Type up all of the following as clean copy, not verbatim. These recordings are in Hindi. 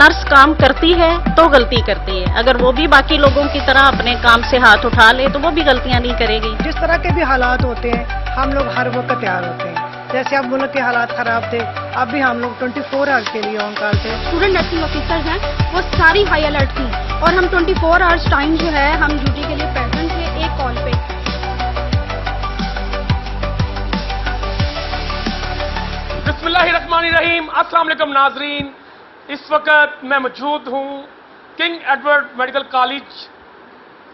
नर्स काम करती है तो गलती करती है, अगर वो भी बाकी लोगों की तरह अपने काम से हाथ उठा ले तो वो भी गलतियां नहीं करेगी। जिस तरह के भी हालात होते हैं हम लोग हर वक्त तैयार होते हैं। जैसे अब मुल्क के हालात खराब थे, अब भी हम लोग 24 आवर्स के लिए ऑन कॉल थे। स्टूडेंट नर्सिंग ऑफिसर्स हैं वो सारी हाई अलर्ट थी और हम 24 आवर्स टाइम जो है हम ड्यूटी के लिए प्रेजेंट थे एक कॉल पे। बिस्मिल्लाहिर्रहमानिर्रहीम। अस्सलाम वालेकुम नाजरीन, इस वक्त मैं मौजूद हूँ किंग एडवर्ड मेडिकल कॉलेज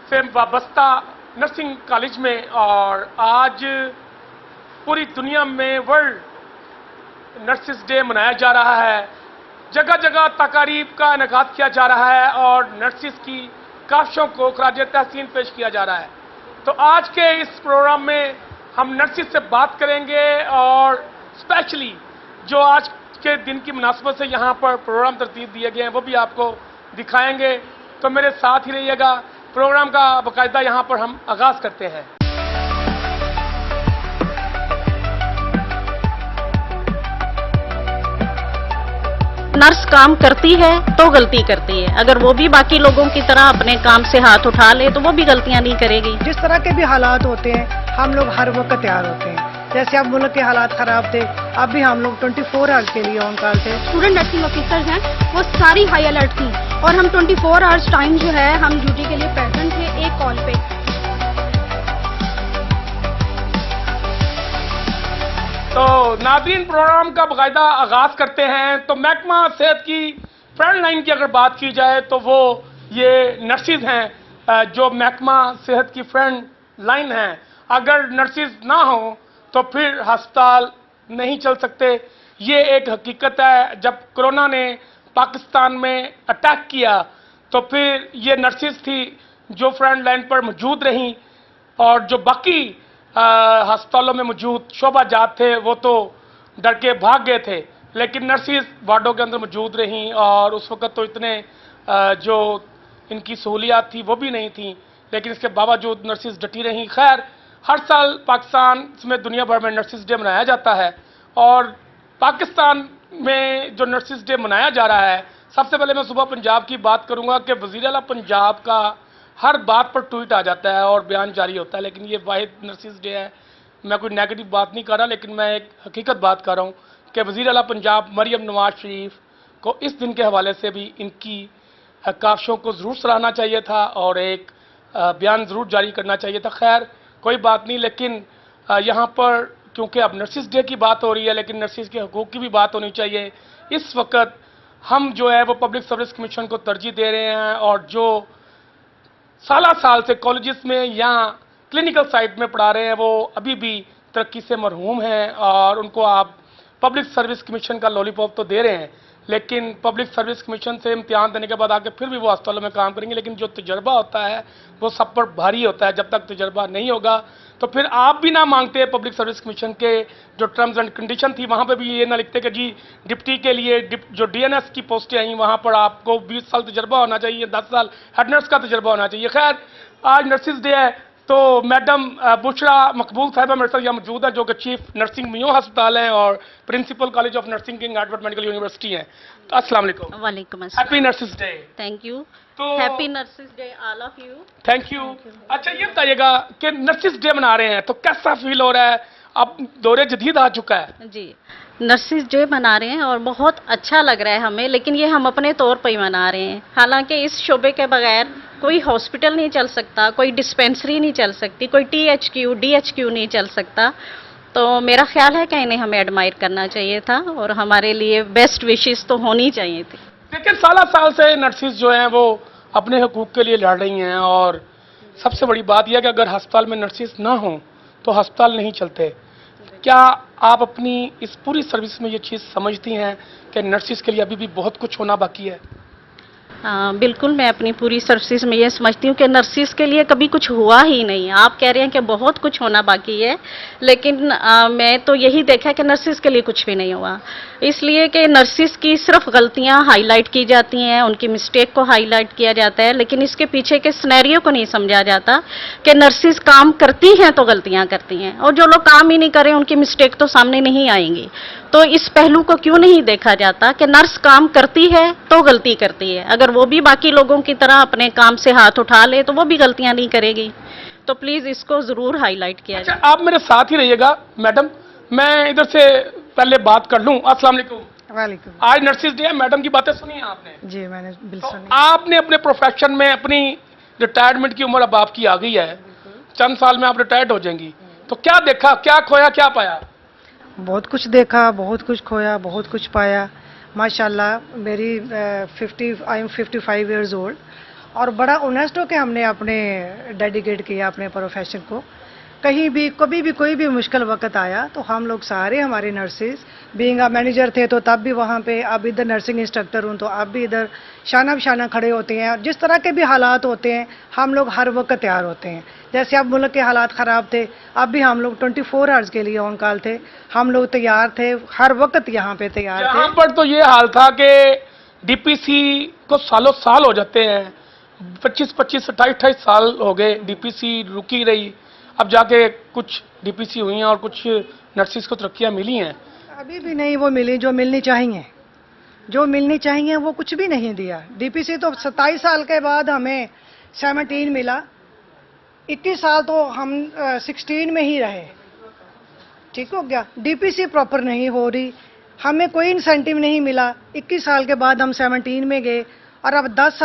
से वाबस्ता नर्सिंग कॉलेज में और आज पूरी दुनिया में वर्ल्ड नर्सिस डे मनाया जा रहा है। जगह जगह तकारीब का इनेकाद किया जा रहा है और नर्सिस की काविशों को खराज तहसीन पेश किया जा रहा है। तो आज के इस प्रोग्राम में हम नर्सिस से बात करेंगे और स्पेशली जो आज के दिन की मुनासबत से यहाँ पर प्रोग्राम तरतीब दिए गए हैं वो भी आपको दिखाएंगे। तो मेरे साथ ही रहिएगा, प्रोग्राम का बाकायदा यहाँ पर हम आगाज करते हैं। नर्स काम करती है तो गलती करती है, अगर वो भी बाकी लोगों की तरह अपने काम से हाथ उठा ले तो वो भी गलतियां नहीं करेगी। जिस तरह के भी हालात होते हैं हम लोग हर वक्त तैयार होते हैं। जैसे अब मुल्क के हालात खराब थे, अब भी हम लोग 24 आवर्स के लिए ऑन कॉल थे। स्टूडेंट नर्सिंग ऑफिसर्स हैं वो सारी हाई अलर्ट थी और हम 24 आवर्स टाइम जो है हम ड्यूटी के लिए प्रेजेंट थे एक कॉल पे। तो नाज़रीन, प्रोग्राम का बाकायदा आगाज करते हैं। तो महकमा सेहत की फ्रंट लाइन की अगर बात की जाए तो वो ये नर्सिस हैं जो महकमा सेहत की फ्रंट लाइन हैं। अगर नर्सिस ना हो तो फिर अस्पताल नहीं चल सकते। ये एक हकीकत है। जब कोरोना ने पाकिस्तान में अटैक किया तो फिर ये नर्सिस थी जो फ्रंट लाइन पर मौजूद रहीं और जो बाकी अस्पतालों में मौजूद शोबाजात थे वो तो डर के भाग गए थे, लेकिन नर्सिस वार्डों के अंदर मौजूद रहीं और उस वक्त तो इतने जो इनकी सहूलियात थी वो भी नहीं थी, लेकिन इसके बावजूद नर्सिस डटी रहीं। खैर, हर साल पाकिस्तान में दुनिया भर में नर्सिस डे मनाया जाता है और पाकिस्तान में जो नर्सिस डे मनाया जा रहा है, सबसे पहले मैं सुबह पंजाब की बात करूंगा कि वज़ीर आला पंजाब का हर बात पर ट्वीट आ जाता है और बयान जारी होता है, लेकिन ये वाहिद नर्सिस डे है। मैं कोई नेगेटिव बात नहीं कर रहा, लेकिन मैं एक हकीकत बात कर रहा हूँ कि वज़ीर आला पंजाब मरियम नवाज शरीफ को इस दिन के हवाले से भी इनकी काविशों को ज़रूर सराहना चाहिए था और एक बयान ज़रूर जारी करना चाहिए था। खैर, कोई बात नहीं, लेकिन यहाँ पर क्योंकि अब नर्सिस डे की बात हो रही है, लेकिन नर्सिस के हकूक़ की भी बात होनी चाहिए। इस वक्त हम जो है वो पब्लिक सर्विस कमीशन को तरजीह दे रहे हैं और जो साल से कॉलेजेस में या क्लिनिकल साइट में पढ़ा रहे हैं वो अभी भी तरक्की से मरहूम हैं और उनको आप पब्लिक सर्विस कमीशन का लॉलीपॉप तो दे रहे हैं, लेकिन पब्लिक सर्विस कमीशन से इम्तिहान देने के बाद आके फिर भी वो अस्पतालों में काम करेंगे। लेकिन जो तजर्बा होता है वो सब पर भारी होता है। जब तक तजर्बा नहीं होगा तो फिर आप भी ना मांगते पब्लिक सर्विस कमीशन के जो टर्म्स एंड कंडीशन थी वहाँ पे भी ये ना लिखते कि जी डिप्टी के लिए जो डीएनएस की पोस्टें आई वहाँ पर आपको 20 साल तजर्बा होना चाहिए, 10 साल हेड नर्स का तजर्बा होना चाहिए। खैर, आज नर्सिस डे है तो मैडम बुशरा मकबूल साहिबा मेरे साथ यहाँ मौजूद है जो कि चीफ नर्सिंग मियो अस्पताल हैं और principal college of nursing King Edward medical university हैं। तो अस्सलाम वालेकुम। वालेकुम अस्सलाम। Happy nurses day. Thank you. तो happy nurses day all of you. Thank you. अच्छा, ये बताइएगा कि नर्सिस डे मना रहे हैं तो कैसा फील हो रहा है? अब दौरे जदीद आ चुका है जी, नर्सिस डे मना रहे हैं और बहुत अच्छा लग रहा है हमें, लेकिन ये हम अपने तौर पर ही मना रहे हैं। हालांकि इस शोबे के बगैर कोई हॉस्पिटल नहीं चल सकता, कोई डिस्पेंसरी नहीं चल सकती, कोई टीएचक्यू डीएचक्यू नहीं चल सकता। तो मेरा ख्याल है कि इन्हें हमें एडमायर करना चाहिए था और हमारे लिए बेस्ट विशेस तो होनी चाहिए थी। लेकिन साल से नर्सिस जो हैं वो अपने हकूक़ के लिए लड़ रही हैं और सबसे बड़ी बात यह है कि अगर अस्पताल में नर्सिस ना हो तो अस्पताल नहीं चलते। क्या आप अपनी इस पूरी सर्विस में ये चीज़ समझती हैं कि नर्सिस के लिए अभी भी बहुत कुछ होना बाकी है? बिल्कुल मैं अपनी पूरी सर्विसेज में ये समझती हूँ कि नर्सिस के लिए कभी कुछ हुआ ही नहीं। आप कह रहे हैं कि बहुत कुछ होना बाकी है, लेकिन मैं तो यही देखा कि नर्सिस के लिए कुछ भी नहीं हुआ। इसलिए कि नर्सिस की सिर्फ गलतियां हाईलाइट की जाती हैं, उनकी मिस्टेक को हाईलाइट किया जाता है, लेकिन इसके पीछे के सिनेरियो को नहीं समझा जाता कि नर्सिस काम करती हैं तो गलतियां करती हैं, और जो लोग काम ही नहीं करें उनकी मिस्टेक तो सामने नहीं आएंगी। तो इस पहलू को क्यों नहीं देखा जाता कि नर्स काम करती है तो गलती करती है, अगर वो भी बाकी लोगों की तरह अपने काम से हाथ उठा ले तो वो भी गलतियां नहीं करेगी। तो प्लीज इसको जरूर हाईलाइट किया अच्छा, जाए। आप मेरे साथ ही रहिएगा मैडम, मैं इधर से पहले बात कर लूं। अस्सलाम वालेकुम। वालेकुम। आज नर्सिस डे है, मैडम की बातें सुनी हैं आपने? जी मैंने बिल तो सुनी। आपने अपने प्रोफेशन में अपनी रिटायरमेंट की उम्र अब आपकी आ गई है, चंद साल में आप रिटायर्ड हो जाएंगी, तो क्या देखा, क्या खोया, क्या पाया? बहुत कुछ देखा, बहुत कुछ खोया, बहुत कुछ पाया। माशाल्लाह मेरी 55 इयर्स ओल्ड, और बड़ा ऑनेस्ट हो के हमने अपने डेडिकेट किया अपने प्रोफेशन को। कहीं भी कभी भी कोई भी मुश्किल वक्त आया तो हम लोग सारे हमारे नर्सेज, बीइंग मैनेजर थे तो तब भी वहाँ पे, अब इधर नर्सिंग इंस्ट्रक्टर हूँ तो अब भी इधर शाना बशाना खड़े होते हैं, और जिस तरह के भी हालात होते हैं हम लोग हर वक्त तैयार होते हैं। जैसे अब मुल्क के हालात ख़राब थे, अब भी हम लोग 24 आवर्स के लिए ऑन कॉल थे, हम लोग तैयार थे, हर वक्त यहाँ पे तैयार थे। यहाँ पर तो ये हाल था कि डीपीसी को सालों साल हो जाते हैं, 25, 28 साल हो गए, डीपीसी रुकी रही, अब जाके कुछ डीपीसी हुई हैं और कुछ नर्सिस को तरक्कियां मिली हैं। अभी भी नहीं वो मिली जो मिलनी चाहिए, जो मिलनी चाहिए वो कुछ भी नहीं दिया। डीपीसी तो 27 साल के बाद हमें 17 मिला, 21 साल तो हम 16 में ही रहे, ठीक हो गया। डीपीसी प्रॉपर नहीं हो रही, हमें कोई इंसेंटिव नहीं मिला, 21 साल के बाद हम 17 में गए, और अब 10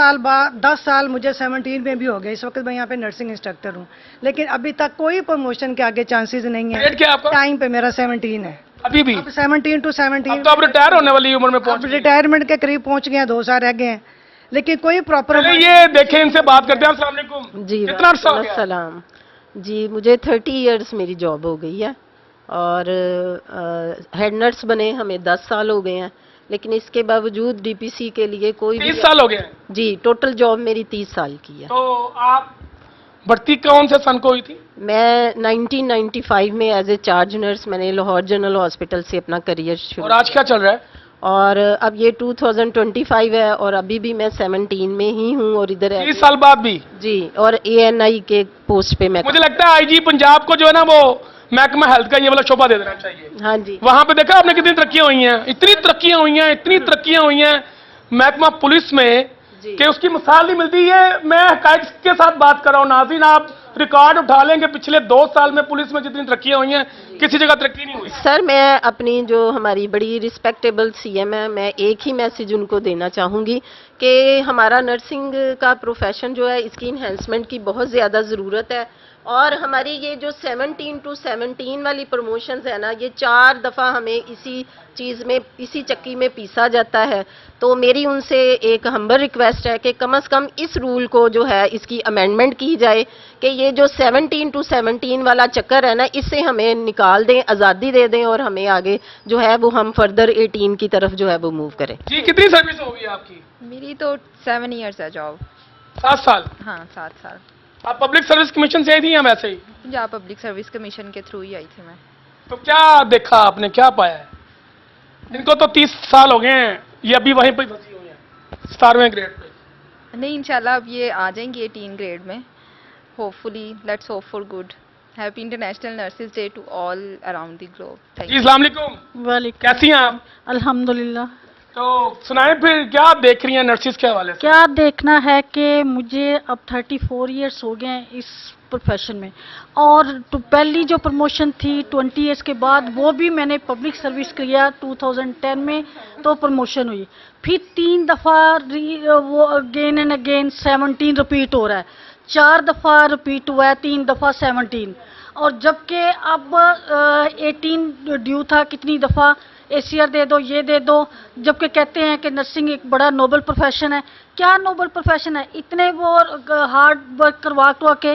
साल मुझे 17 में भी हो गए। इस वक्त मैं यहाँ पे नर्सिंग इंस्ट्रक्टर हूँ, लेकिन अभी तक कोई प्रमोशन के आगे चांसेस नहीं है। ग्रेड क्या आपका? टाइम पे मेरा 17 है अभी भी? अब 17 to 17। अब तो आप रिटायर होने वाली उम्र में पहुंच अब गए। रिटायरमेंट के करीब पहुंच गए हैं, 2 साल रह गए हैं, लेकिन कोई प्रॉपर। पहले ये देखें, इनसे बात करते हैं। अस्सलाम वालेकुम जी, कितना अर्सा हो गया? सलाम जी, मुझे 30 इयर्स मेरी जॉब हो गई है, और हेड नर्स बने हमें 10 साल हो गए हैं, लेकिन इसके बावजूद डीपीसी के लिए कोई 30 साल हो गए हैं। जी, टोटल जॉब मेरी 30 साल की है। तो आप भर्ती कौन से सन को हुई थी? मैं 1995 में एज ए चार्ज नर्स मैंने लाहौर जनरल हॉस्पिटल से अपना करियर शुरू, और आज क्या चल रहा है? और अब ये 2025 है, और अभी भी मैं 17 में ही हूँ, और इधर 30 साल बाद भी? जी, और ANI के पोस्ट पे मैं। मुझे लगता है आईजी पंजाब को जो है ना वो महकमा हेल्थ का ये वाला शोभा दे देना चाहिए। हाँ जी, वहां पे देखा आपने कितनी तरक्कियां हुई हैं, इतनी तरक्कियां हुई हैं, इतनी तरक्कियां हुई हैं महकमा पुलिस में कि उसकी मिसाल नहीं मिलती। ये मैं हकायक के साथ बात कर रहा हूँ नाज़रीन, आप रिकॉर्ड उठा लेंगे पिछले 2 साल में पुलिस में जितनी तरक्कियां हुई हैं किसी जगह तरक्की नहीं हुई। सर मैं अपनी जो हमारी बड़ी रिस्पेक्टेबल CM है, मैं एक ही मैसेज उनको देना चाहूँगी कि हमारा नर्सिंग का प्रोफेशन जो है इसकी इन्हेंसमेंट की बहुत ज़्यादा ज़रूरत है, और हमारी ये जो 17 to 17 वाली प्रमोशंस है ना, ये 4 दफ़ा हमें इसी चीज़ में, इसी चक्की में पीसा जाता है। तो मेरी उनसे एक हम्बल रिक्वेस्ट है कि कम से कम इस रूल को जो है इसकी अमेंडमेंट की जाए कि ये जो 17 to 17 वाला चक्कर है ना, इससे हमें निकाल दें, आज़ादी दे दें, और हमें आगे जो है वो हम फर्दर 18 की तरफ जो है वो मूव करें। जी, कितनी सर्विस होगी आपकी? मेरी तो 7 इयर्स है जॉब। 7 साल? हाँ, 7 साल। आप पब्लिक सर्विस कमीशन से आई थी या वैसे ही? पंजाब पब्लिक सर्विस कमीशन के थ्रू ही आई थी मैं। तो क्या देखा आपने, क्या पाया है? इनको तो 30 साल हो गए हैं, ये अभी वहीं पर फंसी हुई हैं 17वें ग्रेड पे। नहीं, इंशाल्लाह अब ये आ जाएंगी 18 ग्रेड में, hopefully. Let's hope for good. Happy international nurses day to all around the globe. Thank जी, यू। अस्सलाम वालेकुम। वालेकुम कैसी हैं आप? अल्हम्दुलिल्लाह। तो सुनाएं फिर, क्या देख रही हैं नर्सिस के हवाले से? क्या देखना है कि मुझे अब 34 इयर्स हो गए हैं इस प्रोफेशन में, और तो पहली जो प्रमोशन थी 20 इयर्स के बाद वो भी मैंने पब्लिक सर्विस किया 2010 में, तो प्रमोशन हुई। फिर 3 दफ़ा वो अगेन एंड अगेन 17 रिपीट हो रहा है, 4 दफ़ा रिपीट हुआ है, 3 दफ़ा 17, और जबकि अब 18 ड्यू था कितनी दफ़ा ACR दे दो, ये दे दो, जबकि कहते हैं कि नर्सिंग एक बड़ा नोबल प्रोफेशन है। क्या नोबल प्रोफेशन है? इतने वो हार्ड वर्क करवा के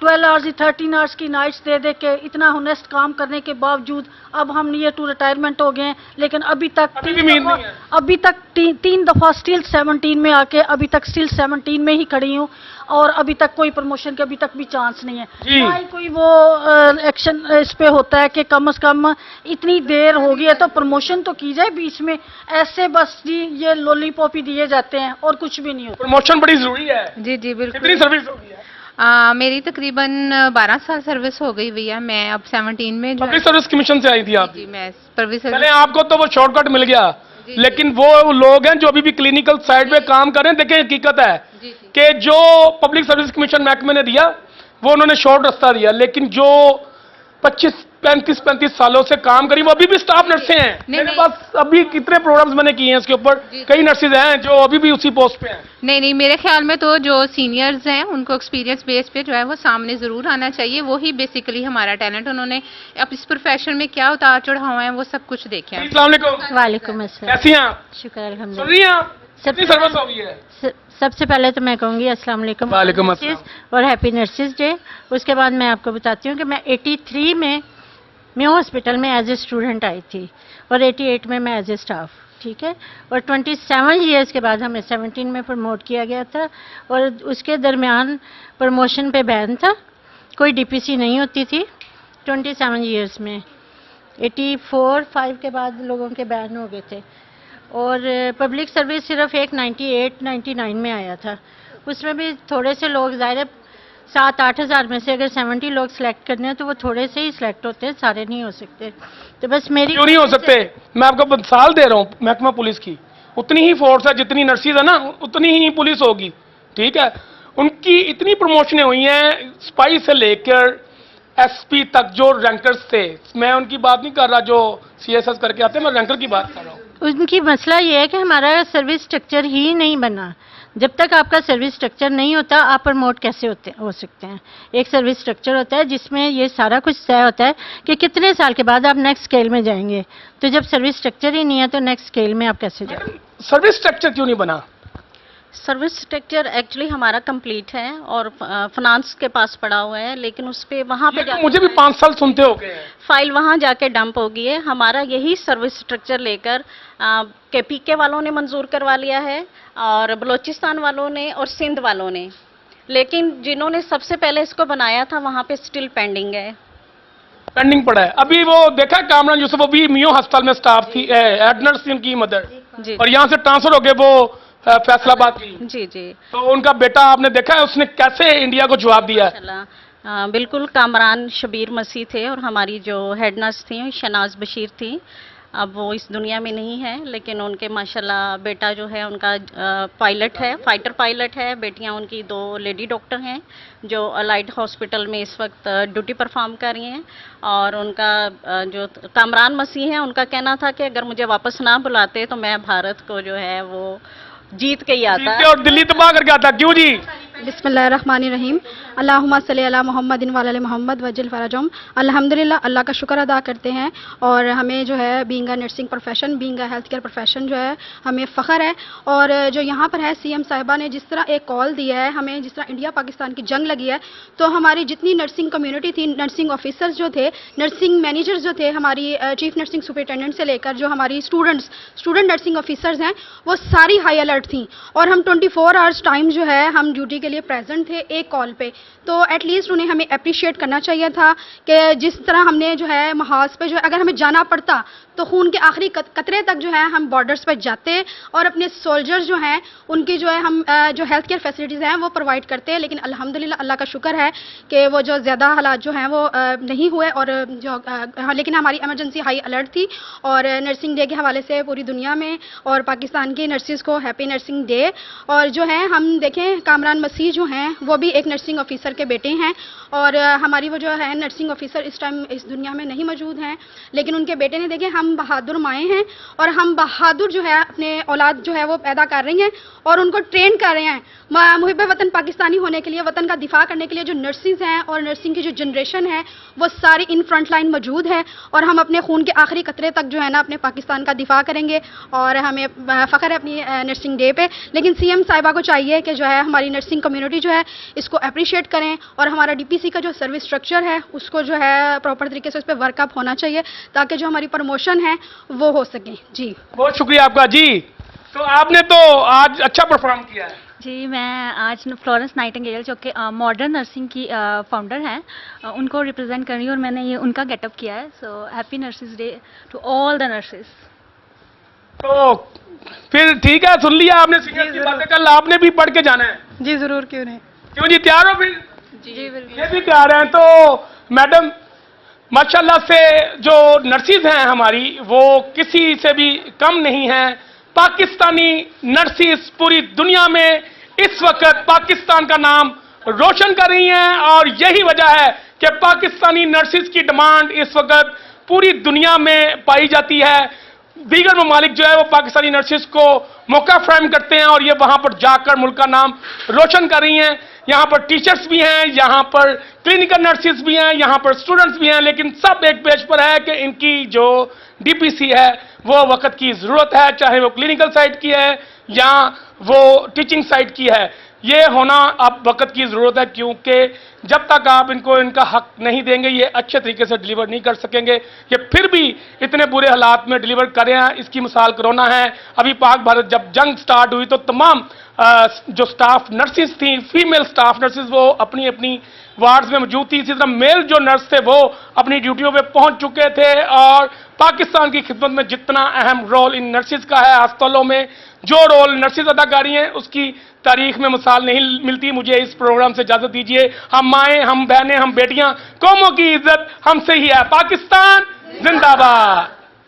12 आवर्स 13 आवर्स की नाइट्स दे दे के इतना होनेस्ट काम करने के बावजूद अब हम नियर टू रिटायरमेंट हो गए हैं, लेकिन अभी तक अभी भी उम्मीद नहीं है। अभी तक तीन दफा स्टिल 17 में आके अभी तक स्टिल 17 में ही खड़ी हूँ और अभी तक कोई प्रमोशन का अभी तक भी चांस नहीं है। जी। ना ही कोई वो एक्शन इस पे होता है कि कम से कम इतनी देर हो गई है तो प्रमोशन तो की जाए बीच में, ऐसे बस जी ये लॉलीपॉप ही दिए जाते हैं और कुछ भी नहीं होता। प्रमोशन बड़ी जरूरी है। जी जी बिल्कुल। कितनी सर्विस होगी है? मेरी तकरीबन 12 साल सर्विस हो गई भैया। मैं अब 17 में जो पब्लिक सर्विस कमीशन से आई थी आप? जी मैं सर्विस चले आपको तो वो शॉर्टकट मिल गया, लेकिन वो लोग हैं जो अभी भी क्लिनिकल साइड पे काम कर रहे हैं। देखिए हकीकत है कि जो पब्लिक सर्विस कमीशन महकमे ने दिया वो उन्होंने शॉर्ट रास्ता दिया, लेकिन जो 35 सालों से काम करी वो अभी भी स्टाफ नर्सें हैं। मेरे पास अभी कितने प्रोग्राम्स मैंने किए हैं इसके ऊपर, कई नर्सेज हैं जो अभी भी उसी पोस्ट पे हैं। नहीं मेरे ख्याल में तो जो सीनियर्स हैं उनको एक्सपीरियंस बेस पे जो है वो सामने जरूर आना चाहिए। वो ही बेसिकली हमारा टैलेंट, उन्होंने अब इस प्रोफेशन में क्या उतार चढ़ाव है वो सब कुछ देखे हैं। अस्सलाम वालेकुम। वालेकुम अस्सलाम। कैसी हैं आप? शुक्र सुन अल्हम्दुलिल्लाह। रही हैं आप? कितनी सर्विस हो गई है? सबसे पहले तो मैं कहूँगी अस्सलाम वालेकुम वालेकुम नर्सेस और हैप्पी नर्सेस डे। उसके बाद मैं आपको बताती हूँ कि मैं 83 में म्यू हॉस्पिटल में एज ए स्टूडेंट आई थी और 88 में मैं एज ए स्टाफ, ठीक है। और 27 ईयर्स के बाद हमें 17 में प्रमोट किया गया था और उसके दरमियान प्रमोशन पे बैन था, कोई डीपीसी नहीं होती थी 27 ईयर्स में। 84-5 के बाद लोगों के बैन हो गए थे और पब्लिक सर्विस सिर्फ एक 98-99 में आया था। उसमें भी थोड़े से लोग, ज़ाहिर 7-8 हज़ार में से अगर 70 लोग सिलेक्ट करने हैं तो वो थोड़े से ही सिलेक्ट होते हैं, सारे नहीं हो सकते। तो बस मेरी क्यों नहीं हो सकते? मैं आपको मिसाल दे रहा हूँ महकमा पुलिस की। उतनी ही फोर्स है जितनी नर्सिस है ना, उतनी ही पुलिस होगी, ठीक है। उनकी इतनी प्रमोशनें हुई हैं, स्पाई से लेकर एसपी तक जो रैंकर्स थे। मैं उनकी बात नहीं कर रहा जो सीएसएस करके आते हैं, मैं रैंकर की बात कर रहा हूँ। उनकी मसला ये है कि हमारा सर्विस स्ट्रक्चर ही नहीं बना। जब तक आपका सर्विस स्ट्रक्चर नहीं होता आप प्रमोट कैसे हो सकते हैं। एक सर्विस स्ट्रक्चर होता है जिसमें ये सारा कुछ तय होता है कि कितने साल के बाद आप नेक्स्ट स्केल में जाएंगे। तो जब सर्विस स्ट्रक्चर ही नहीं है तो नेक्स्ट स्केल में आप कैसे जाएंगे? सर्विस स्ट्रक्चर क्यों नहीं बना? सर्विस स्ट्रक्चर एक्चुअली हमारा कंप्लीट है और फाइनेंस के पास पड़ा हुआ है, लेकिन उस पे वहाँ पे लेकिन मुझे भी 5 साल सुनते हो गए हैं। फाइल वहाँ जाके डंप हो गई है। हमारा यही सर्विस स्ट्रक्चर लेकर के पीके वालों ने मंजूर करवा लिया है और बलूचिस्तान वालों ने और सिंध वालों ने, लेकिन जिन्होंने सबसे पहले इसको बनाया था वहाँ पे स्टिल पेंडिंग है, पेंडिंग पड़ा है। अभी वो देखा कामरान यूसुफ, वो भी मियो अस्पताल में स्टाफ थी, हेड नर्स थी उनकी मदर, जी और यहाँ से ट्रांसफर हो गए वो फैसलाबाद की। जी जी। तो उनका बेटा आपने देखा है उसने कैसे इंडिया को जवाब दिया है। माशाल्लाह, बिल्कुल। कामरान शबीर मसीह थे और हमारी जो हेड नर्स थी शनाज बशीर थी। अब वो इस दुनिया में नहीं है, लेकिन उनके माशाल्लाह बेटा जो है उनका पायलट है, फाइटर पायलट है। बेटियां उनकी 2 लेडी डॉक्टर हैं जो अलाइड हॉस्पिटल में इस वक्त ड्यूटी परफॉर्म कर रही हैं। और उनका जो कामरान मसीह है, उनका कहना था कि अगर मुझे वापस ना बुलाते तो मैं भारत को जो है वो जीत के ही आता और दिल्ली तबाह करके आता। क्यों जी? बिस्मिल्लाहिर्रहमानिर्रहीम। अल्लाहुम्मा सल्ली अला मोहम्मदिन व अला मोहम्मद वजल फरजम। अल्हम्दुलिल्लाह, अल्लाह का शुक्र अदा करते हैं और हमें जो है being a nursing profession, being a health care profession जो है हमें फ़ख्र है। और जो यहाँ पर है सीएम साहिबा ने जिस तरह एक कॉल दिया है हमें, जिस तरह इंडिया पाकिस्तान की जंग लगी है, तो हमारी जितनी नर्सिंग कम्युनिटी थी, नर्सिंग ऑफिसर्स जो थे, नर्सिंग मैनेजर्स जो थे, हमारी चीफ नर्सिंग सुपरिटेंडेंट से लेकर जो हमारी स्टूडेंट नर्सिंग ऑफिसर्स हैं, वो सारी हाई अलर्ट थी। और हम 24 आवर्स टाइम जो है हम ड्यूटी के लिए प्रेजेंट थे एक कॉल पे। तो एटलीस्ट उन्हें हमें अप्रिशिएट करना चाहिए था कि जिस तरह हमने जो है महाज पे जो है अगर हमें जाना पड़ता तो खून के आखिरी कतरे तक जो है हम बॉर्डर्स पे जाते और अपने सोल्जर्स जो हैं उनकी जो है हम जो हेल्थ केयर फैसिलिटीज़ हैं वो प्रोवाइड करते। लेकिन अल्हम्दुलिल्लाह अल्लाह का शुक्र है कि वो जो ज़्यादा हालात जो हैं वो नहीं हुए। और जो लेकिन हमारी इमरजेंसी हाई अलर्ट थी। और नर्सिंग डे के हवाले से पूरी दुनिया में और पाकिस्तान की नर्सिस को हैप्पी नर्सिंग डे। और जो है हम देखें कामरान मसीह जो हैं वो भी एक नर्सिंग ऑफिसर के बेटे हैं और हमारी वो जो है नर्सिंग ऑफिसर इस टाइम इस दुनिया में नहीं मौजूद हैं, लेकिन उनके बेटे ने देखें हम बहादुर माएँ हैं और हम बहादुर जो है अपने औलाद जो है वो पैदा कर रही हैं और उनको ट्रेन कर रहे हैं मुहिब वतन पाकिस्तानी होने के लिए, वतन का दिफा करने के लिए। जो नर्सिस हैं और नर्सिंग की जो जनरेशन है वो सारी इन फ्रंट लाइन मौजूद है और हम अपने खून के आखिरी कतरे तक जो है ना अपने पाकिस्तान का दिफा करेंगे और हमें फ़ख्र है अपनी नर्सिंग डे पे। लेकिन सीएम साहिबा को चाहिए कि जो है हमारी नर्सिंग कम्युनिटी जो है इसको अप्रिशिएट करें और हमारा डीपीसी का जो सर्विस स्ट्रक्चर है उसको जो है प्रॉपर तरीके से उस पर वर्कअप होना चाहिए ताकि जो हमारी प्रमोशन है वो हो सके। जी बहुत शुक्रिया आपका जी। तो आपने तो आज अच्छा परफॉर्म किया है। जी, मैं आज फ्लोरेंस नाइटिंगेल जो कि मॉडर्न नर्सिंग की फाउंडर हैं उनको रिप्रेजेंट कर रही हूँ और मैंने ये उनका गेटअप किया है। So happy nurses day to all the nurses. तो फिर ठीक है, सुन लिया आपने सीनियर की बातें, कल आपने भी पढ़ के जाना है। जी ज़रूर, क्यों नहीं। क्यों जी, तैयार हो फिर? जी बिल्कुल। ये भी तैयार हैं। तो मैडम माशाल्लाह से जो नर्सिस हैं हमारी वो किसी से भी कम नहीं हैं। पाकिस्तानी नर्सिस पूरी दुनिया में इस वक्त पाकिस्तान का नाम रोशन कर रही हैं और यही वजह है कि पाकिस्तानी नर्सिस की डिमांड इस वक्त पूरी दुनिया में पाई जाती है। दीगर ममालिक जो है वो पाकिस्तानी नर्सिस को मौका फ्राहम करते हैं और ये वहां पर जाकर मुल्क का नाम रोशन कर रही हैं। यहाँ पर टीचर्स भी हैं, यहाँ पर क्लिनिकल नर्सिस भी हैं, यहाँ पर स्टूडेंट्स भी हैं, लेकिन सब एक पेज पर है कि इनकी जो डीपीसी है वो वक्त की ज़रूरत है, चाहे वो क्लिनिकल साइड की है या वो टीचिंग साइड की है। ये होना अब वक्त की ज़रूरत है क्योंकि जब तक आप इनको इनका हक नहीं देंगे ये अच्छे तरीके से डिलीवर नहीं कर सकेंगे। ये फिर भी इतने बुरे हालात में डिलीवर कर रहे हैं। इसकी मिसाल कोरोना है। अभी पाक भारत जब जंग स्टार्ट हुई तो तमाम जो स्टाफ नर्सिस थी, फीमेल स्टाफ नर्सिस, वो अपनी अपनी वार्ड्स में मौजूद थी। इसी तरह मेल जो नर्स थे वो अपनी ड्यूटियों पे पहुंच चुके थे और पाकिस्तान की खिदमत में जितना अहम रोल इन नर्सिस का है, अस्पतालों में जो रोल नर्सिस अदा कर रही हैं उसकी तारीख में मिसाल नहीं मिलती। मुझे इस प्रोग्राम से इजाजत दीजिए। हम माएँ, हम बहनें, हम बेटियां, कौमों की इज्जत हमसे ही है। पाकिस्तान जिंदाबाद।